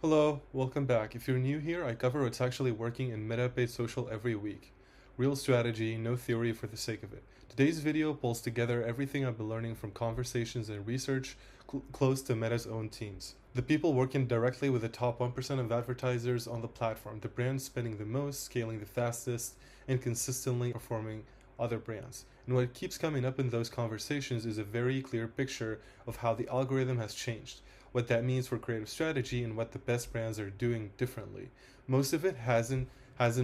Hello, welcome back. If you're new here, I cover what's actually working in meta-based social every week. Real strategy, no theory for the sake of it. Today's video pulls together everything I've been learning from conversations and research close to Meta's own teams. The people working directly with the top 1% of advertisers on the platform, the brands spending the most, scaling the fastest, and consistently performing other brands. And what keeps coming up in those conversations is a very clear picture of how the algorithm has changed, what that means for creative strategy, and what the best brands are doing differently. Most of it hasn't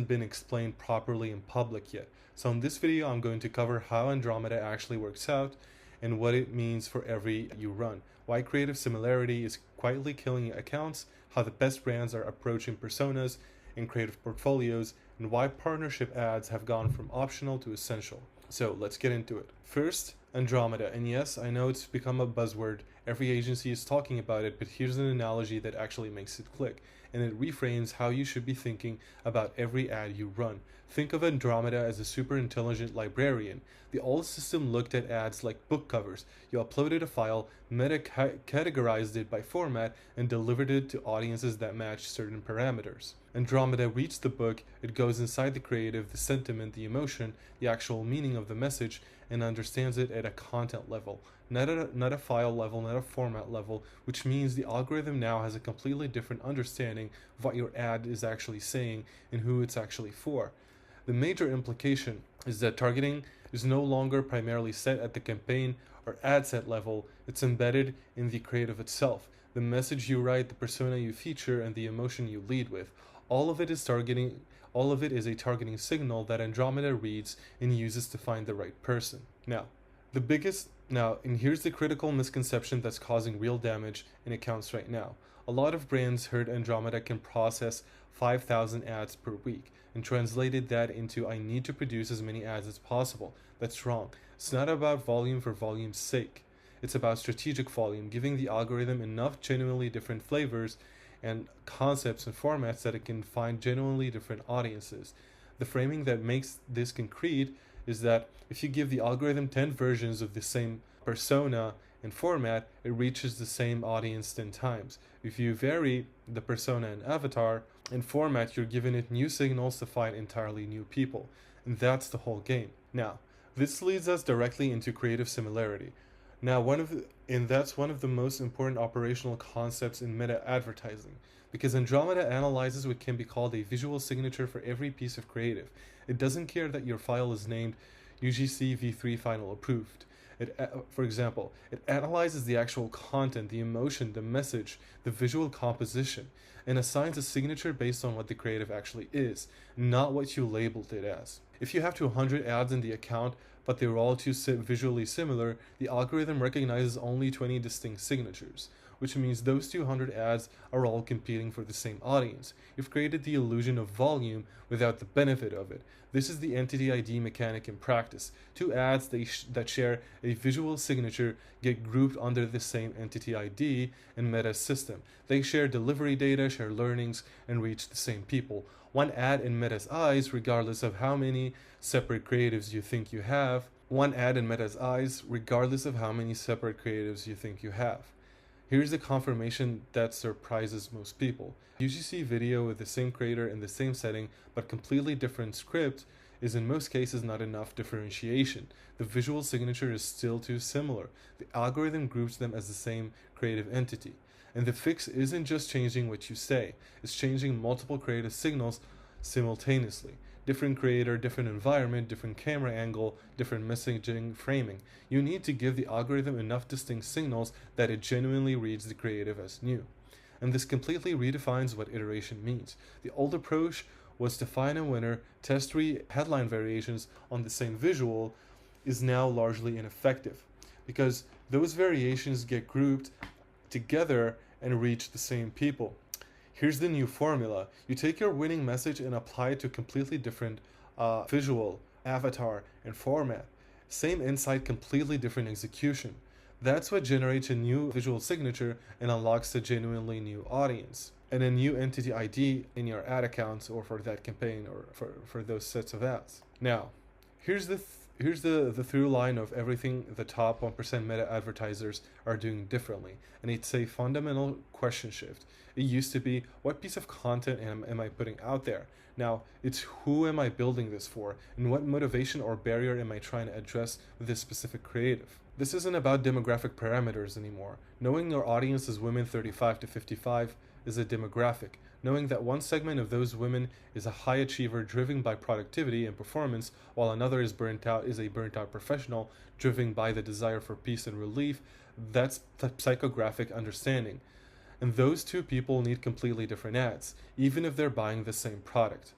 been explained properly in public yet. So in this video, I'm going to cover how Andromeda actually works out and what it means for every you run, why creative similarity is quietly killing accounts, how the best brands are approaching personas and creative portfolios, and why partnership ads have gone from optional to essential. So let's get into it. First, Andromeda. And yes, I know it's become a buzzword. Every agency is talking about it, but here's an analogy that actually makes it click, and it reframes how you should be thinking about every ad you run. Think of Andromeda as a super intelligent librarian. The old system looked at ads like book covers. You uploaded a file, Meta categorized it by format, and delivered it to audiences that matched certain parameters. Andromeda reads the book, it goes inside the creative, the sentiment, the emotion, the actual meaning of the message, and understands it at a content level, not a file level, not a format level, which means the algorithm now has a completely different understanding of what your ad is actually saying and who it's actually for. The major implication is that targeting is no longer primarily set at the campaign or ad set level, it's embedded in the creative itself. The message you write, the persona you feature, and the emotion you lead with. All of it is a targeting signal that Andromeda reads and uses to find the right person. And here's the critical misconception that's causing real damage in accounts right now. A lot of brands heard Andromeda can process 5,000 ads per week and translated that into I need to produce as many ads as possible. That's wrong. It's not about volume for volume's sake. It's about strategic volume, giving the algorithm enough genuinely different flavors and concepts and formats that it can find genuinely different audiences. The framing that makes this concrete is that if you give the algorithm 10 versions of the same persona and format, it reaches the same audience 10 times. If you vary the persona and avatar and format, you're giving it new signals to find entirely new people. And that's the whole game. Now, this leads us directly into creative similarity. That's one of the most important operational concepts in meta advertising, because Andromeda analyzes what can be called a visual signature for every piece of creative. It doesn't care that your file is named UGC v3 final approved. For example, it analyzes the actual content, the emotion, the message, the visual composition, and assigns a signature based on what the creative actually is, not what you labeled it as. If you have 200 ads in the account, but they're all too visually similar, the algorithm recognizes only 20 distinct signatures, which means those 200 ads are all competing for the same audience. You've created the illusion of volume without the benefit of it. This is the entity ID mechanic in practice. Two ads that share a visual signature get grouped under the same entity ID in Meta's system. They share delivery data, share learnings, and reach the same people. One ad in Meta's eyes, regardless of how many separate creatives you think you have. One ad in Meta's eyes, regardless of how many separate creatives you think you have. Here's the confirmation that surprises most people. UGC video with the same creator in the same setting but completely different script is in most cases not enough differentiation. The visual signature is still too similar. The algorithm groups them as the same creative entity. And the fix isn't just changing what you say, it's changing multiple creative signals simultaneously. Different creator, different environment, different camera angle, different messaging framing. You need to give the algorithm enough distinct signals that it genuinely reads the creative as new. And this completely redefines what iteration means. The old approach was to find a winner, test 3 headline variations on the same visual, is now largely ineffective because those variations get grouped together and reach the same people. Here's the new formula. You take your winning message and apply it to a completely different visual, avatar, and format. Same insight, completely different execution. That's what generates a new visual signature and unlocks a genuinely new audience and a new entity ID in your ad accounts or for that campaign or for those sets of ads. Now, here's Here's the through line of everything the top 1% meta advertisers are doing differently, and it's a fundamental question shift. It used to be, what piece of content am I putting out there? Now, it's who am I building this for, and what motivation or barrier am I trying to address with this specific creative? This isn't about demographic parameters anymore. Knowing your audience is women 35 to 55 is a demographic. Knowing that one segment of those women is a high achiever driven by productivity and performance, while another is a burnt out professional driven by the desire for peace and relief, that's the psychographic understanding. And those two people need completely different ads, even if they're buying the same product.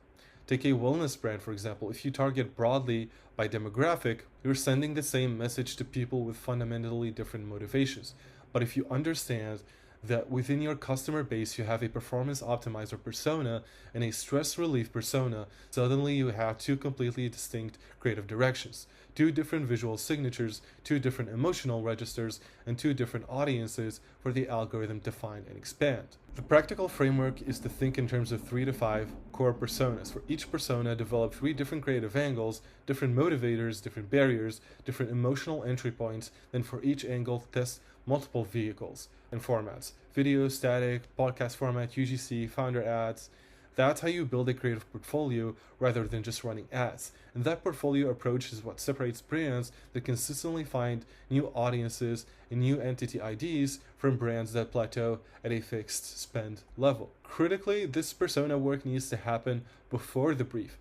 Take a wellness brand, for example. If you target broadly by demographic, you're sending the same message to people with fundamentally different motivations. But if you understand that within your customer base you have a performance optimizer persona and a stress relief persona, suddenly you have two completely distinct creative directions, two different visual signatures, two different emotional registers, and two different audiences for the algorithm to find and expand. The practical framework is to think in terms of 3 to 5 core personas. For each persona, develop 3 different creative angles, different motivators, different barriers, different emotional entry points. Then for each angle, test multiple vehicles and formats: video, static, podcast format, UGC, founder ads. That's how you build a creative portfolio rather than just running ads. And that portfolio approach is what separates brands that consistently find new audiences and new entity IDs from brands that plateau at a fixed spend level. Critically, this persona work needs to happen before the brief,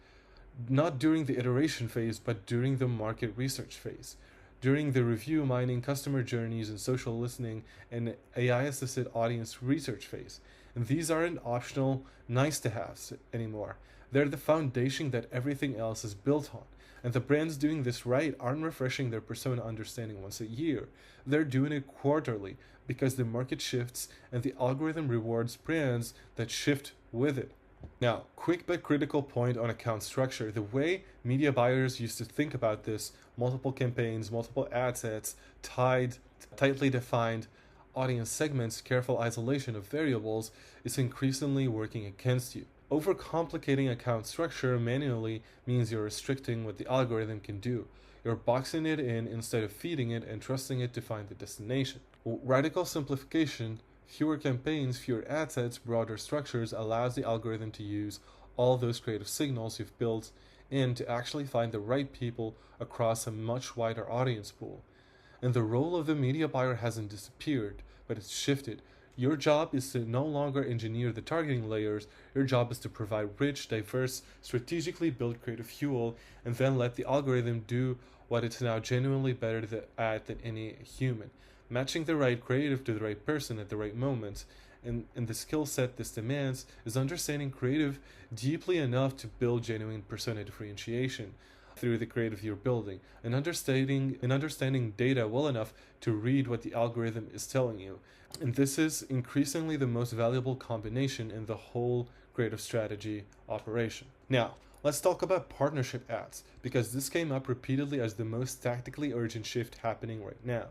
not during the iteration phase, but during the market research phase. During the review, mining, customer journeys, and social listening, and AI-assisted audience research phase. And these aren't optional nice-to-haves anymore. They're the foundation that everything else is built on. And the brands doing this right aren't refreshing their persona understanding once a year. They're doing it quarterly because the market shifts and the algorithm rewards brands that shift with it. Now, quick but critical point on account structure. The way media buyers used to think about this, multiple campaigns, multiple ad sets, tightly defined audience segments, careful isolation of variables, is increasingly working against you. Overcomplicating account structure manually means you're restricting what the algorithm can do. You're boxing it in instead of feeding it and trusting it to find the destination. Radical simplification, fewer campaigns, fewer ad sets, broader structures allows the algorithm to use all those creative signals you've built in to actually find the right people across a much wider audience pool. And the role of the media buyer hasn't disappeared, but it's shifted. Your job is to no longer engineer the targeting layers. Your job is to provide rich, diverse, strategically built creative fuel, and then let the algorithm do what it's now genuinely better at than any human. Matching the right creative to the right person at the right moment. And the skill set this demands is understanding creative deeply enough to build genuine persona differentiation through the creative you're building, and understanding data well enough to read what the algorithm is telling you. And this is increasingly the most valuable combination in the whole creative strategy operation. Now, let's talk about partnership ads, because this came up repeatedly as the most tactically urgent shift happening right now.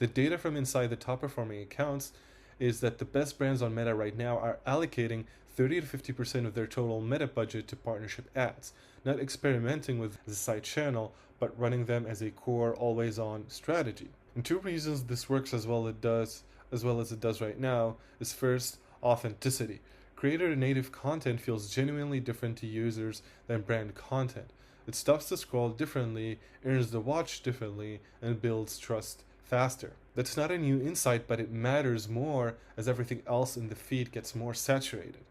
The data from inside the top performing accounts is that the best brands on Meta right now are allocating 30 to 50% of their total Meta budget to partnership ads, not experimenting with the side channel, but running them as a core, always-on strategy. And two reasons this works as well as it does right now is, first, authenticity. Creator native content feels genuinely different to users than brand content. It stops to scroll differently, earns the watch differently, and builds trust faster. That's not a new insight, but it matters more as everything else in the feed gets more saturated.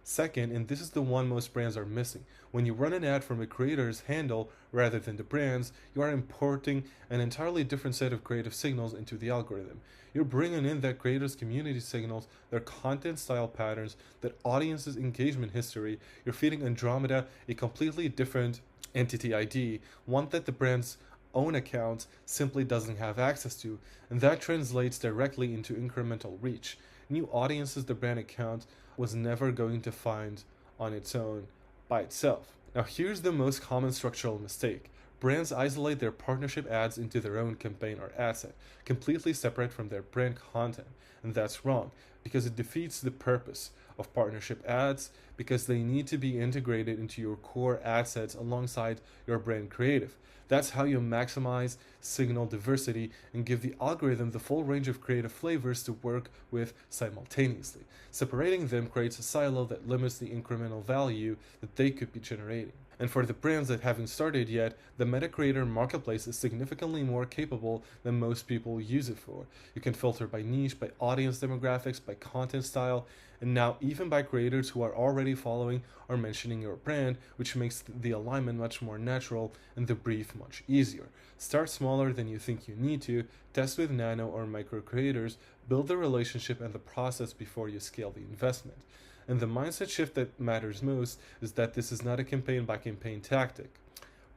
Second, and this is the one most brands are missing, when you run an ad from a creator's handle rather than the brand's, you are importing an entirely different set of creative signals into the algorithm. You're bringing in that creator's community signals, their content style patterns, that audience's engagement history. You're feeding Andromeda a completely different entity ID, one that the brand's own account simply doesn't have access to, and that translates directly into incremental reach. New audiences the brand account was never going to find on its own by itself. Now here's the most common structural mistake. Brands isolate their partnership ads into their own campaign or asset, completely separate from their brand content. And that's wrong, because it defeats the purpose. of partnership ads because they need to be integrated into your core ad sets alongside your brand creative. That's how you maximize signal diversity and give the algorithm the full range of creative flavors to work with simultaneously. Separating them creates a silo that limits the incremental value that they could be generating. And for the brands that haven't started yet, the Meta Creator Marketplace is significantly more capable than most people use it for. You can filter by niche, by audience demographics, by content style, and now even by creators who are already following or mentioning your brand, which makes the alignment much more natural and the brief much easier. Start smaller than you think you need to, test with nano or micro creators, build the relationship and the process before you scale the investment. And the mindset shift that matters most is that this is not a campaign by campaign tactic.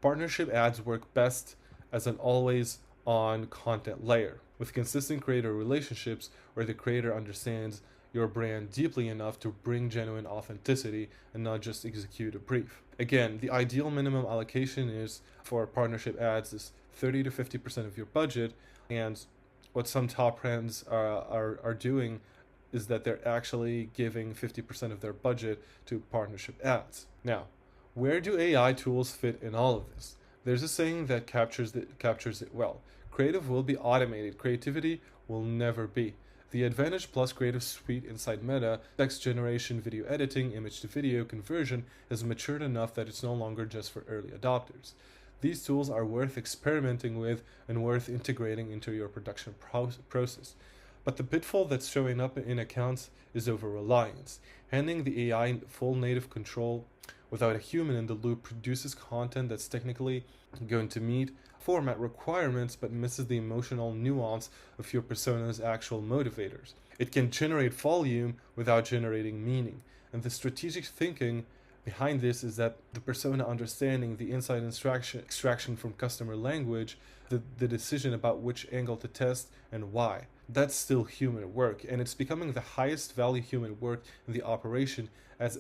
Partnership ads work best as an always on content layer, with consistent creator relationships where the creator understands your brand deeply enough to bring genuine authenticity and not just execute a brief. Again, the ideal minimum allocation is for partnership ads is 30 to 50% of your budget, and what some top brands are doing is that they're actually giving 50% of their budget to partnership ads. Now, where do AI tools fit in all of this? There's a saying that captures it well. Creative will be automated, creativity will never be. The Advantage Plus Creative Suite inside Meta, text generation, video editing, image to video conversion has matured enough that it's no longer just for early adopters. These tools are worth experimenting with and worth integrating into your production process. But the pitfall that's showing up in accounts is over-reliance. Handing the AI full native control without a human in the loop produces content that's technically going to meet format requirements but misses the emotional nuance of your persona's actual motivators. It can generate volume without generating meaning. And the strategic thinking behind this is that the persona understanding the inside extraction from customer language, the decision about which angle to test and why. That's still human work, and it's becoming the highest value human work in the operation as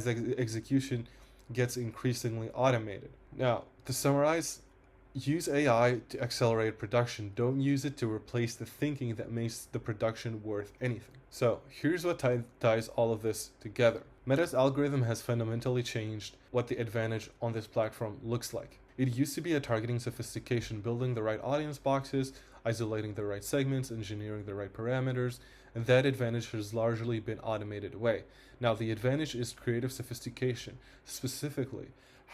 execution gets increasingly automated. Now, to summarize, use AI to accelerate production. Don't use it to replace the thinking that makes the production worth anything. So here's what ties all of this together. Meta's algorithm has fundamentally changed what the advantage on this platform looks like. It used to be a targeting sophistication, building the right audience boxes, isolating the right segments, engineering the right parameters, and that advantage has largely been automated away. Now the advantage is creative sophistication. Specifically,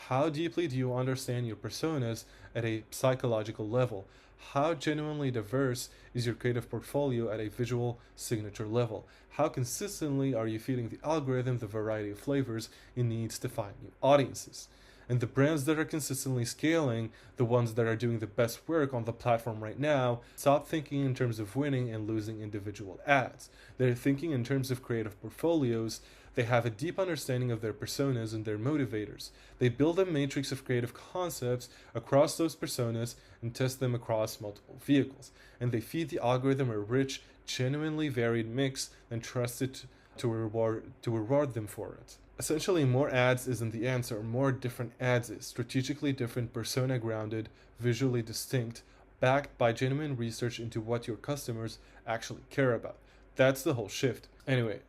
how deeply do you understand your personas at a psychological level? How genuinely diverse is your creative portfolio at a visual signature level? How consistently are you feeding the algorithm the variety of flavors it needs to find new audiences? And the brands that are consistently scaling, the ones that are doing the best work on the platform right now, stop thinking in terms of winning and losing individual ads. They're thinking in terms of creative portfolios. They have a deep understanding of their personas and their motivators. They build a matrix of creative concepts across those personas and test them across multiple vehicles. And they feed the algorithm a rich, genuinely varied mix and trust it to reward them for it. Essentially, more ads isn't the answer, more different ads is. Strategically different, persona grounded, visually distinct, backed by genuine research into what your customers actually care about. That's the whole shift. Anyway,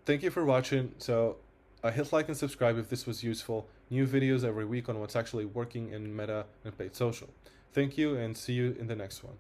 thank you for watching. So hit like and subscribe if this was useful. New videos every week on what's actually working in Meta and paid social. Thank you and see you in the next one.